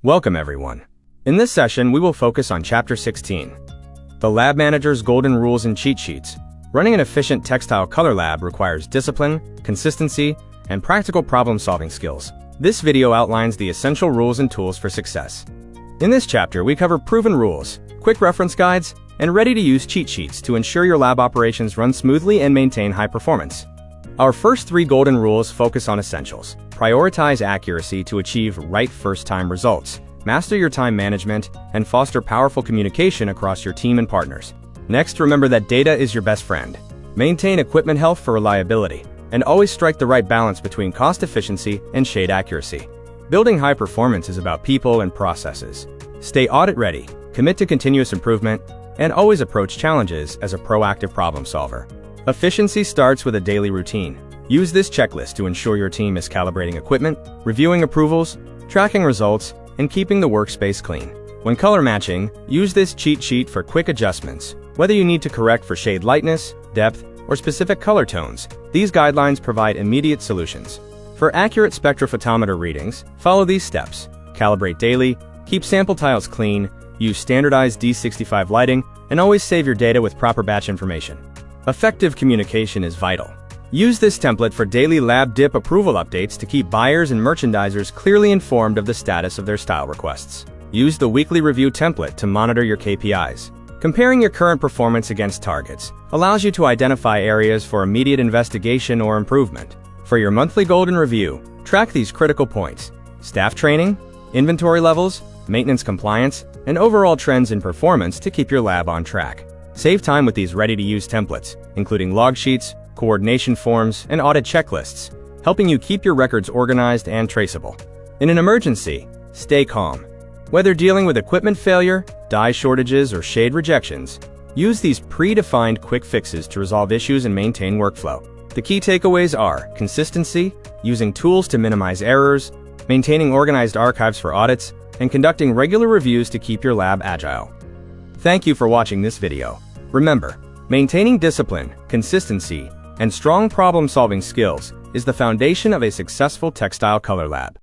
Welcome everyone. In this session, we will focus on Chapter 16, the Lab Manager's Golden Rules and Cheat Sheets. Running an efficient textile color lab requires discipline, consistency, and practical problem-solving skills. This video outlines the essential rules and tools for success. In this chapter, we cover proven rules, quick reference guides, and ready-to-use cheat sheets to ensure your lab operations run smoothly and maintain high performance. Our first 3 golden rules focus on essentials. Prioritize accuracy to achieve right first-time results. Master your time management, and foster powerful communication across your team and partners. Next, remember that data is your best friend. Maintain equipment health for reliability, and always strike the right balance between cost efficiency and shade accuracy. Building high performance is about people and processes. Stay audit-ready, commit to continuous improvement, and always approach challenges as a proactive problem solver. Efficiency starts with a daily routine. Use this checklist to ensure your team is calibrating equipment, reviewing approvals, tracking results, and keeping the workspace clean. When color matching, use this cheat sheet for quick adjustments. Whether you need to correct for shade lightness, depth, or specific color tones, these guidelines provide immediate solutions. For accurate spectrophotometer readings, follow these steps. Calibrate daily, keep sample tiles clean, use standardized D65 lighting, and always save your data with proper batch information. Effective communication is vital. Use this template for daily lab dip approval updates to keep buyers and merchandisers clearly informed of the status of their style requests. Use the weekly review template to monitor your KPIs. Comparing your current performance against targets allows you to identify areas for immediate investigation or improvement. For your monthly golden review, track these critical points: staff training, inventory levels, maintenance compliance, and overall trends in performance to keep your lab on track. Save time with these ready-to-use templates, including log sheets, coordination forms, and audit checklists, helping you keep your records organized and traceable. In an emergency, stay calm. Whether dealing with equipment failure, dye shortages, or shade rejections, use these predefined quick fixes to resolve issues and maintain workflow. The key takeaways are consistency, using tools to minimize errors, maintaining organized archives for audits, and conducting regular reviews to keep your lab agile. Thank you for watching this video. Remember, maintaining discipline, consistency, and strong problem-solving skills is the foundation of a successful textile color lab.